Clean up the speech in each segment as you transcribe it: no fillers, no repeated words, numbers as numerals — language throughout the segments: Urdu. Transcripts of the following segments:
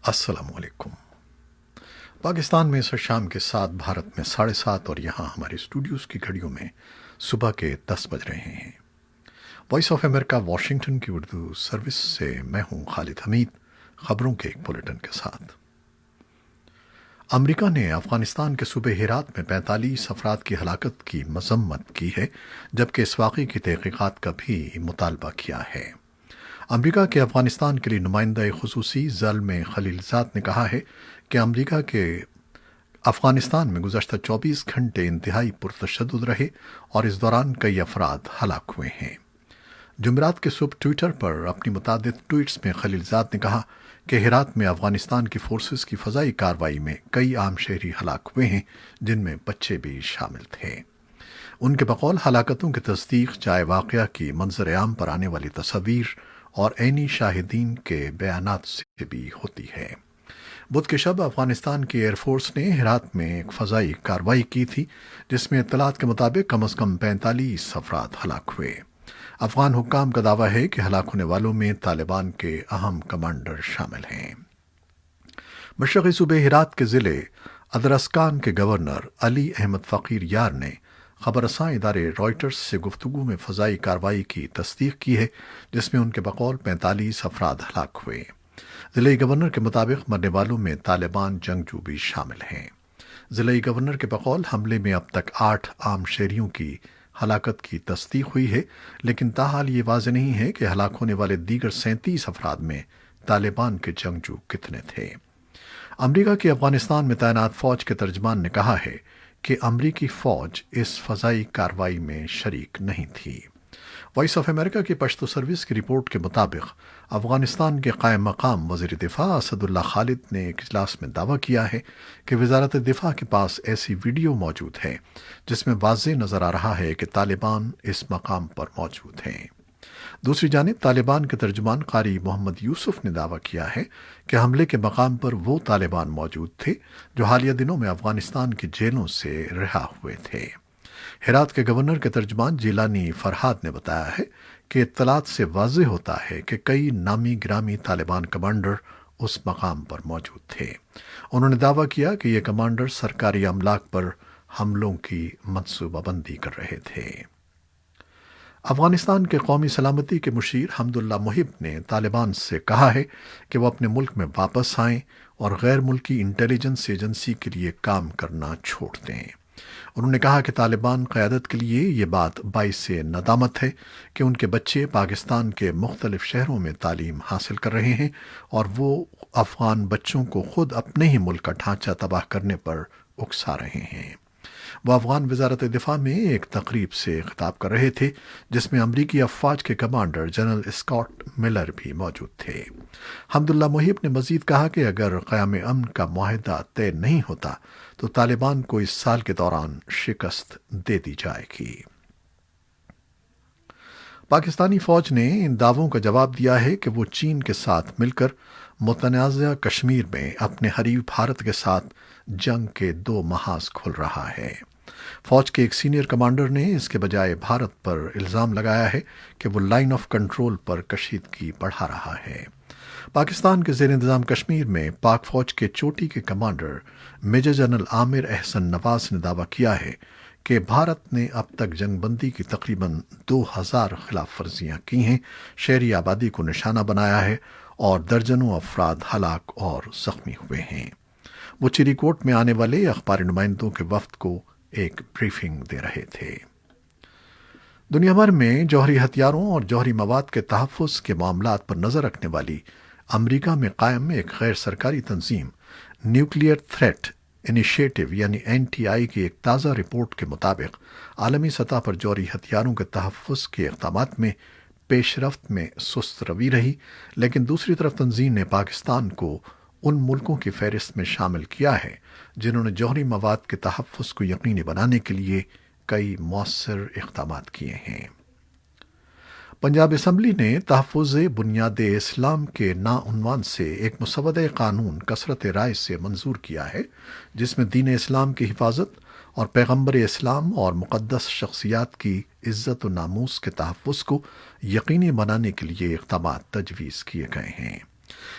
السلام علیکم۔ پاکستان میں اس شام کے 7، بھارت میں 7:30 اور یہاں ہمارے اسٹوڈیوز کی گھڑیوں میں صبح کے 10 بج رہے ہیں۔ وائس آف امریکہ واشنگٹن کی اردو سروس سے میں ہوں خالد حمید، خبروں کے ایک بلیٹن کے ساتھ۔ امریکہ نے افغانستان کے صوبے ہرات میں 45 افراد کی ہلاکت کی مذمت کی ہے، جبکہ اس واقعے کی تحقیقات کا بھی مطالبہ کیا ہے۔ امریکہ کے افغانستان کے لیے نمائندہ خصوصی زلم خلیلزاد نے کہا ہے کہ امریکہ کے افغانستان میں گزشتہ 24 گھنٹے انتہائی پرتشدد رہے اور اس دوران کئی افراد ہلاک ہوئے ہیں۔ جمعرات کے صبح ٹویٹر پر اپنی متعدد ٹویٹس میں خلیلزاد نے کہا کہ ہرات میں افغانستان کی فورسز کی فضائی کارروائی میں کئی عام شہری ہلاک ہوئے ہیں، جن میں بچے بھی شامل تھے۔ ان کے بقول ہلاکتوں کی تصدیق جائے واقعہ کی منظر عام پر آنے والی تصاویر اور عینی شاہدین کے بیانات سے بھی ہوتی ہے۔ بدھ کے شب افغانستان کی ایئر فورس نے ہرات میں ایک فضائی کارروائی کی تھی، جس میں اطلاعات کے مطابق کم از کم 45 افراد ہلاک ہوئے۔ افغان حکام کا دعویٰ ہے کہ ہلاک ہونے والوں میں طالبان کے اہم کمانڈر شامل ہیں۔ مشرقی صوبے ہرات کے ضلع ادرسکان کے گورنر علی احمد فقیر یار نے خبر رساں ادارے رائٹرز سے گفتگو میں فضائی کارروائی کی تصدیق کی ہے، جس میں ان کے بقول 45 افراد ہلاک ہوئے۔ ضلعی گورنر کے مطابق مرنے والوں میں طالبان جنگجو بھی شامل ہیں۔ ضلعی گورنر کے بقول حملے میں اب تک 8 عام شہریوں کی ہلاکت کی تصدیق ہوئی ہے، لیکن تاحال یہ واضح نہیں ہے کہ ہلاک ہونے والے دیگر 37 افراد میں طالبان کے جنگجو کتنے تھے۔ امریکہ کی افغانستان میں تعینات فوج کے ترجمان نے کہا ہے کہ امریکی فوج اس فضائی کارروائی میں شریک نہیں تھی۔ وائس آف امریکہ کی پشتو سروس کی رپورٹ کے مطابق افغانستان کے قائم مقام وزیر دفاع اسد اللہ خالد نے ایک اجلاس میں دعویٰ کیا ہے کہ وزارت دفاع کے پاس ایسی ویڈیو موجود ہے جس میں واضح نظر آ رہا ہے کہ طالبان اس مقام پر موجود ہیں۔ دوسری جانب طالبان کے ترجمان قاری محمد یوسف نے دعویٰ کیا ہے کہ حملے کے مقام پر وہ طالبان موجود تھے جو حالیہ دنوں میں افغانستان کی جیلوں سے رہا ہوئے تھے۔ ہرات کے گورنر کے ترجمان جیلانی فرحاد نے بتایا ہے کہ اطلاعات سے واضح ہوتا ہے کہ کئی نامی گرامی طالبان کمانڈر اس مقام پر موجود تھے۔ انہوں نے دعویٰ کیا کہ یہ کمانڈر سرکاری املاک پر حملوں کی منصوبہ بندی کر رہے تھے۔ افغانستان کے قومی سلامتی کے مشیر حمداللہ محب نے طالبان سے کہا ہے کہ وہ اپنے ملک میں واپس آئیں اور غیر ملکی انٹیلیجنس ایجنسی کے لیے کام کرنا چھوڑ دیں۔ انہوں نے کہا کہ طالبان قیادت کے لیے یہ بات باعث ندامت ہے کہ ان کے بچے پاکستان کے مختلف شہروں میں تعلیم حاصل کر رہے ہیں اور وہ افغان بچوں کو خود اپنے ہی ملک کا ڈھانچہ تباہ کرنے پر اکسا رہے ہیں۔ وہ افغان وزارت دفاع میں ایک تقریب سے خطاب کر رہے تھے جس میں امریکی افواج کے کمانڈر جنرل اسکاٹ ملر بھی موجود تھے۔ حمداللہ محب نے مزید کہا کہ اگر قیام امن کا معاہدہ طے نہیں ہوتا تو طالبان کو اس سال کے دوران شکست دے دی جائے گی۔ پاکستانی فوج نے ان دعووں کا جواب دیا ہے کہ وہ چین کے ساتھ مل کر متنازع کشمیر میں اپنے حریف بھارت کے ساتھ جنگ کے 2 محاذ کھول رہا ہے۔ فوج کے ایک سینئر کمانڈر نے اس کے بجائے بھارت پر الزام لگایا ہے کہ وہ لائن آف کنٹرول پر کشیدگی بڑھا رہا ہے۔ پاکستان کے زیر انتظام کشمیر میں پاک فوج کے چوٹی کے کمانڈر میجر جنرل عامر احسن نواز نے دعویٰ کیا ہے کہ بھارت نے اب تک جنگ بندی کی تقریباً 2000 خلاف ورزیاں کی ہیں، شہری آبادی کو نشانہ بنایا ہے اور درجنوں افراد ہلاک اور زخمی ہوئے ہیں۔ وہ چیری کوٹ میں آنے والے اخباری نمائندوں کے وفد کو ایک بریفنگ دے رہے تھے۔ دنیا بھر میں جوہری ہتھیاروں اور جوہری مواد کے تحفظ کے معاملات پر نظر رکھنے والی امریکہ میں قائم ایک غیر سرکاری تنظیم نیوکلیئر تھریٹ انیشیٹو یعنی NTI کی ایک تازہ رپورٹ کے مطابق عالمی سطح پر جوہری ہتھیاروں کے تحفظ کے اقدامات میں پیش رفت میں سست روی رہی، لیکن دوسری طرف تنظیم نے پاکستان کو ان ملکوں کی فہرست میں شامل کیا ہے جنہوں نے جوہری مواد کے تحفظ کو یقینی بنانے کے لیے کئی مؤثر اقدامات کیے ہیں۔ پنجاب اسمبلی نے تحفظ بنیاد اسلام کے عنوان سے ایک مسودہ قانون کثرت رائے سے منظور کیا ہے، جس میں دین اسلام کی حفاظت اور پیغمبر اسلام اور مقدس شخصیات کی عزت و ناموس کے تحفظ کو یقینی بنانے کے لیے اقدامات تجویز کیے گئے ہیں۔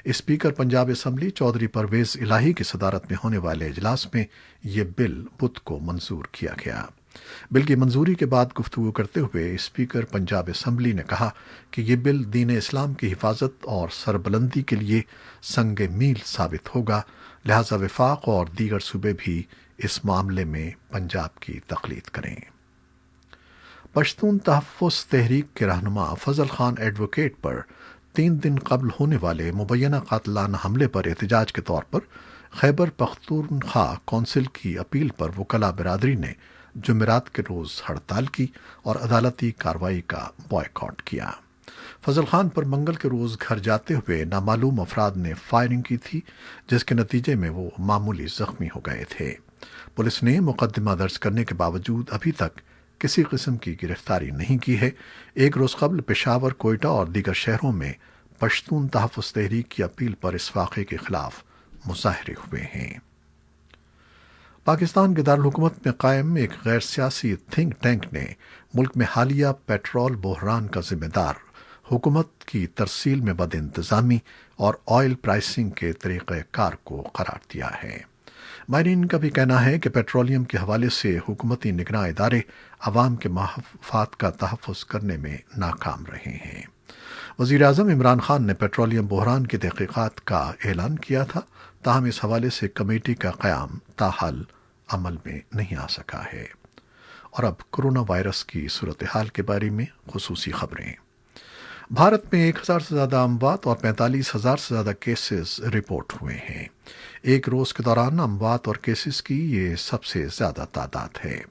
اسپیکر پنجاب اسمبلی چودھری پرویز الہی کی صدارت میں ہونے والے اجلاس میں یہ بل بدھ کو منظور کیا گیا۔ بل کی منظوری کے بعد گفتگو کرتے ہوئے اسپیکر پنجاب اسمبلی نے کہا کہ یہ بل دین اسلام کی حفاظت اور سربلندی کے لیے سنگ میل ثابت ہوگا، لہذا وفاق اور دیگر صوبے بھی اس معاملے میں پنجاب کی تقلید کریں۔ پشتون تحفظ تحریک کے رہنما فضل خان ایڈوکیٹ پر 3 دن قبل ہونے والے مبینہ قاتلانہ حملے پر احتجاج کے طور پر خیبر پختونخوا کونسل کی اپیل پر وکلاء برادری نے جمعرات کے روز ہڑتال کی اور عدالتی کارروائی کا بائیکاٹ کیا۔ فضل خان پر منگل کے روز گھر جاتے ہوئے نامعلوم افراد نے فائرنگ کی تھی، جس کے نتیجے میں وہ معمولی زخمی ہو گئے تھے۔ پولیس نے مقدمہ درج کرنے کے باوجود ابھی تک کسی قسم کی گرفتاری نہیں کی ہے۔ ایک روز قبل پشاور، کوئٹہ اور دیگر شہروں میں پشتون تحفظ تحریک کی اپیل پر اس واقعے کے خلاف مظاہرے ہوئے ہیں۔ پاکستان کے دارالحکومت میں قائم ایک غیر سیاسی تھنک ٹینک نے ملک میں حالیہ پیٹرول بحران کا ذمہ دار حکومت کی ترسیل میں بد انتظامی اور آئل پرائسنگ کے طریقہ کار کو قرار دیا ہے۔ ماہرین کا بھی کہنا ہے کہ پیٹرولیم کے حوالے سے حکومتی نگراں ادارے عوام کے مفاد کا تحفظ کرنے میں ناکام رہے ہیں۔ وزیر اعظم عمران خان نے پیٹرولیم بحران کی تحقیقات کا اعلان کیا تھا، تاہم اس حوالے سے کمیٹی کا قیام تاحال عمل میں نہیں آ سکا ہے۔ اور اب کرونا وائرس کی صورتحال کے بارے میں خصوصی خبریں۔ بھارت میں 1000 سے زیادہ اموات اور 45,000 سے زیادہ کیسز رپورٹ ہوئے ہیں۔ ایک روز کے دوران اموات اور کیسز کی یہ سب سے زیادہ تعداد ہے۔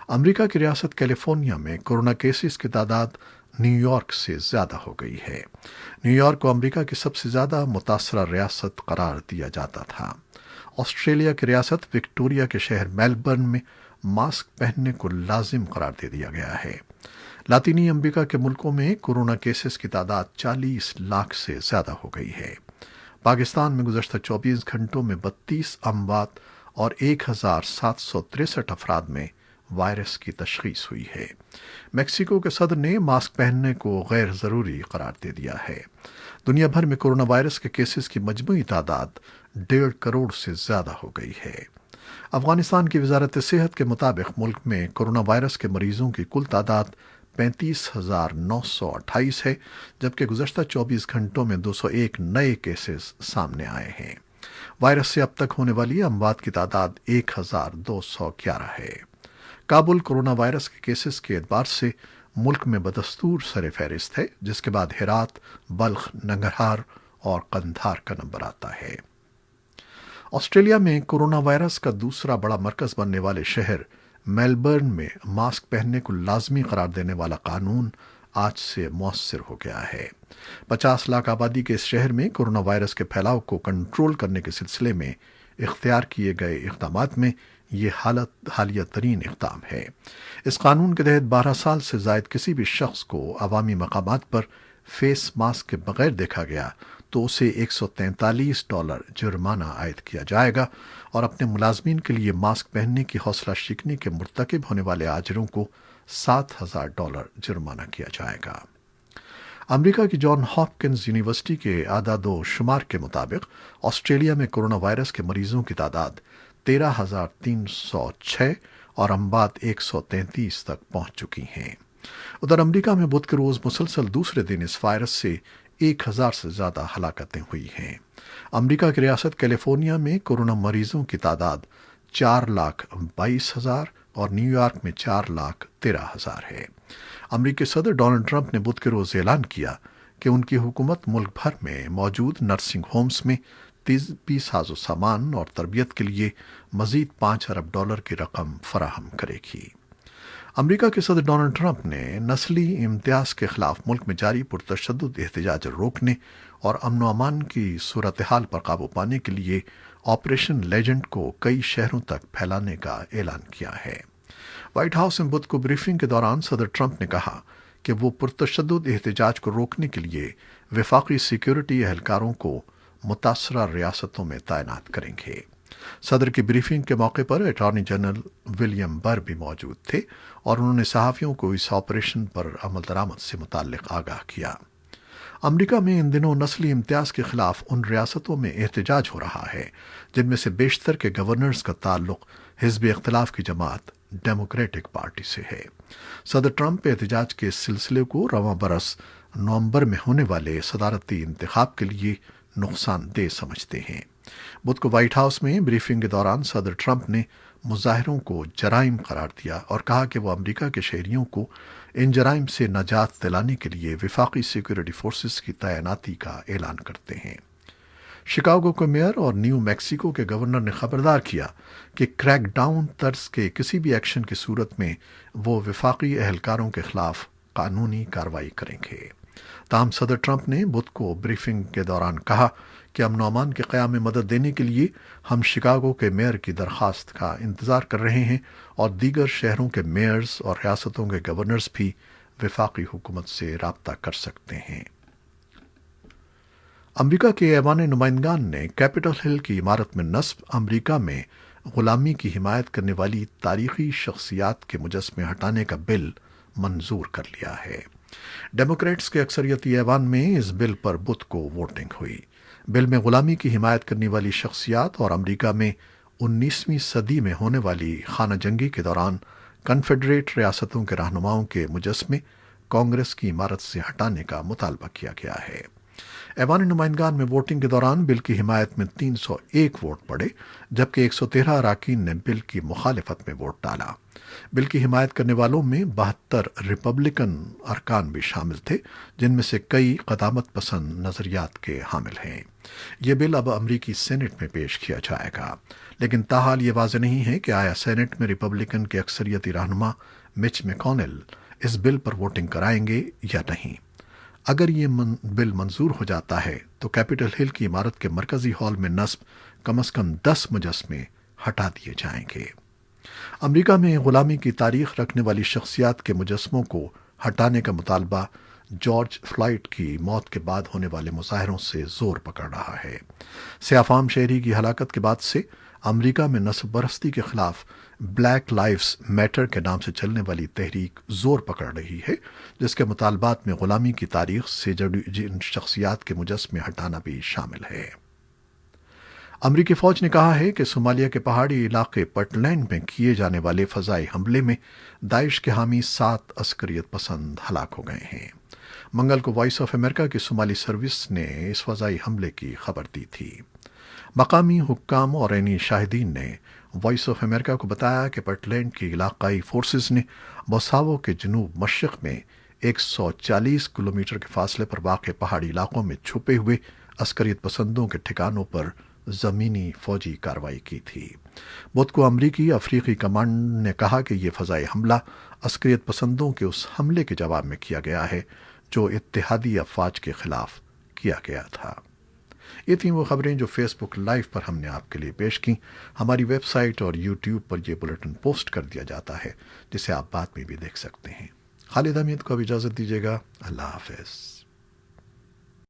امریکہ کی ریاست کیلیفورنیا میں کورونا کیسز کی تعداد نیو یارک سے زیادہ ہو گئی ہے۔ نیو یارک کو امریکہ کی سب سے زیادہ متاثرہ ریاست قرار دیا جاتا تھا۔ آسٹریلیا کی ریاست وکٹوریہ کے شہر میلبرن میں ماسک پہننے کو لازم قرار دے دیا گیا ہے۔ لاطینی امریکہ کے ملکوں میں کورونا کیسز کی تعداد 40 لاکھ سے زیادہ ہو گئی ہے۔ پاکستان میں گزشتہ 24 گھنٹوں میں 32 اموات اور 1763 افراد میں وائرس کی تشخیص ہوئی ہے۔ میکسیکو کے صدر نے ماسک پہننے کو غیر ضروری قرار دے دیا ہے۔ دنیا بھر میں کورونا وائرس کے کیسز کی مجموعی تعداد 1.5 کروڑ سے زیادہ ہو گئی ہے۔ افغانستان کی وزارت صحت کے مطابق ملک میں کورونا وائرس کے مریضوں کی کل تعداد 35,928 ہے، جبکہ گزشتہ 24 گھنٹوں میں 201 نئے کیسز سامنے آئے ہیں۔ وائرس سے اب تک ہونے والی اموات کی تعداد 1,211 ہے۔ کابل کورونا وائرس کے کیسز کے اعتبار سے ملک میں بدستور سر فہرست ہے، جس کے بعد ہرات، بلخ، ننگرہار اور قندھار کا نمبر آتا ہے۔ آسٹریلیا میں کورونا وائرس کا دوسرا بڑا مرکز بننے والے شہر میلبرن میں ماسک پہننے کو لازمی قرار دینے والا قانون آج سے مؤثر ہو گیا ہے۔ 50 لاکھ آبادی کے اس شہر میں کورونا وائرس کے پھیلاؤ کو کنٹرول کرنے کے سلسلے میں اختیار کیے گئے اقدامات میں یہ حالیہ ترین اقدام ہے۔ اس قانون کے تحت 12 سال سے زائد کسی بھی شخص کو عوامی مقامات پر فیس ماسک کے بغیر دیکھا گیا تو اسے $143 جرمانہ عائد کیا جائے گا، اور اپنے ملازمین کے لیے ماسک پہننے کی حوصلہ شکنی کے مرتکب ہونے والے آجروں کو $7,000 جرمانہ کیا جائے گا۔ امریکہ کی جان ہاپکنز یونیورسٹی کے اعداد و شمار کے مطابق آسٹریلیا میں کورونا وائرس کے مریضوں کی تعداد 13,306 اور اموات 133 تک پہنچ چکی ہیں۔ ادھر امریکہ میں بدھ کے روز مسلسل دوسرے دن اس وائرس سے 1,000 سے زیادہ ہلاکتیں ہوئی ہیں۔ امریکہ کی ریاست کیلیفورنیا میں کورونا مریضوں کی تعداد 4,22,000 اور نیو یارک میں 4,13,000 ہے۔ امریکی صدر ڈونلڈ ٹرمپ نے بدھ کے روز اعلان کیا کہ ان کی حکومت ملک بھر میں موجود نرسنگ ہومز میں طبی ساز و سامان اور تربیت کے لیے مزید $5 ارب کی رقم فراہم کرے گی۔ امریکہ کے صدر ڈونلڈ ٹرمپ نے نسلی امتیاز کے خلاف ملک میں جاری پرتشدد احتجاج روکنے اور امن و امان کی صورتحال پر قابو پانے کے لیے آپریشن لیجنڈ کو کئی شہروں تک پھیلانے کا اعلان کیا ہے۔ وائٹ ہاؤس میں بدھ کو بریفنگ کے دوران صدر ٹرمپ نے کہا کہ وہ پرتشدد احتجاج کو روکنے کے لیے وفاقی سیکیورٹی اہلکاروں کو متاثرہ ریاستوں میں تعینات کریں گے۔ صدر کی بریفنگ کے موقع پر اٹارنی جنرل ولیم بر بھی موجود تھے اور انہوں نے صحافیوں کو اس آپریشن پر عمل درآمد سے متعلق آگاہ کیا۔ امریکہ میں ان دنوں نسلی امتیاز کے خلاف ان ریاستوں میں احتجاج ہو رہا ہے جن میں سے بیشتر کے گورنرز کا تعلق حزب اختلاف کی جماعت ڈیموکریٹک پارٹی سے ہے۔ صدر ٹرمپ احتجاج کے اس سلسلے کو رواں برس نومبر میں ہونے والے صدارتی انتخاب کے لیے نقصان دہ سمجھتے ہیں۔ بدھ کو وائٹ ہاؤس میں بریفنگ کے دوران صدر ٹرمپ نے مظاہروں کو جرائم قرار دیا اور کہا کہ وہ امریکہ کے شہریوں کو ان جرائم سے نجات دلانے کے لیے وفاقی سیکورٹی فورسز کی تعیناتی کا اعلان کرتے ہیں۔ شکاگو کے میئر اور نیو میکسیکو کے گورنر نے خبردار کیا کہ کریک ڈاؤن طرز کے کسی بھی ایکشن کی صورت میں وہ وفاقی اہلکاروں کے خلاف قانونی کارروائی کریں گے۔ تاہم صدر ٹرمپ نے بدھ کو بریفنگ کے دوران کہا کہ امن و امان کے قیام میں مدد دینے کے لیے ہم شکاگو کے میئر کی درخواست کا انتظار کر رہے ہیں اور دیگر شہروں کے میئرز اور ریاستوں کے گورنرز بھی وفاقی حکومت سے رابطہ کر سکتے ہیں۔ امریکہ کے ایوان نمائندگان نے کیپٹل ہل کی عمارت میں نصب امریکہ میں غلامی کی حمایت کرنے والی تاریخی شخصیات کے مجسمے ہٹانے کا بل منظور کر لیا ہے۔ ڈیموکریٹس کے اکثریتی ایوان میں اس بل پر بدھ کو ووٹنگ ہوئی۔ بل میں غلامی کی حمایت کرنے والی شخصیات اور امریکہ میں 19ویں صدی میں ہونے والی خانہ جنگی کے دوران کنفیڈریٹ ریاستوں کے رہنماؤں کے مجسمے کانگریس کی عمارت سے ہٹانے کا مطالبہ کیا گیا ہے۔ ایوان نمائندگان میں ووٹنگ کے دوران بل کی حمایت میں 301 ووٹ پڑے جبکہ 113 اراکین نے بل کی مخالفت میں ووٹ ڈالا۔ بل کی حمایت کرنے والوں میں 72 ریپبلکن ارکان بھی شامل تھے جن میں سے کئی قدامت پسند نظریات کے حامل ہیں۔ یہ بل اب امریکی سینٹ میں پیش کیا جائے گا، لیکن تاحال یہ واضح نہیں ہے کہ آیا سینٹ میں ریپبلکن کے اکثریتی رہنما مچ میکونل اس بل پر ووٹنگ کرائیں گے یا نہیں۔ اگر یہ بل منظور ہو جاتا ہے تو کیپٹل ہل کی عمارت کے مرکزی ہال میں نصب کم از کم 10 مجسمے ہٹا دیے جائیں گے۔ امریکہ میں غلامی کی تاریخ رکھنے والی شخصیات کے مجسموں کو ہٹانے کا مطالبہ جارج فلائیڈ کی موت کے بعد ہونے والے مظاہروں سے زور پکڑ رہا ہے۔ سیاہ فام شہری کی ہلاکت کے بعد سے امریکہ میں نسل پرستی کے خلاف بلیک لائیوز میٹر کے نام سے چلنے والی تحریک زور پکڑ رہی ہے، جس کے مطالبات میں غلامی کی تاریخ سے جڑی جن شخصیات کے مجسمے ہٹانا بھی شامل ہے۔ امریکی فوج نے کہا ہے کہ صومالیہ کے پہاڑی علاقے پٹلینڈ میں کیے جانے والے فضائی حملے میں داعش کے حامی 7 عسکریت پسند ہلاک ہو گئے ہیں۔ منگل کو وائس آف امریکہ کی صومالی سروس نے اس فضائی حملے کی خبر دی تھی۔ مقامی حکام اور عینی شاہدین نے وائس آف امریکہ کو بتایا کہ پٹلینڈ کی علاقائی فورسز نے بوساوو کے جنوب مشرق میں 140 کلومیٹر کے فاصلے پر واقع پہاڑی علاقوں میں چھپے ہوئے عسکریت پسندوں کے ٹھکانوں پر زمینی فوجی کارروائی کی تھی۔ بدھ کو امریکی افریقی کمانڈ نے کہا کہ یہ فضائی حملہ عسکریت پسندوں کے اس حملے کے جواب میں کیا گیا ہے جو اتحادی افواج کے خلاف کیا گیا تھا۔ یہ تھیں وہ خبریں جو فیس بک لائیو پر ہم نے آپ کے لیے پیش کی۔ ہماری ویب سائٹ اور یوٹیوب پر یہ بلیٹن پوسٹ کر دیا جاتا ہے جسے آپ بعد میں بھی دیکھ سکتے ہیں۔ خالد حمید کو اب اجازت دیجیے گا۔ اللہ حافظ۔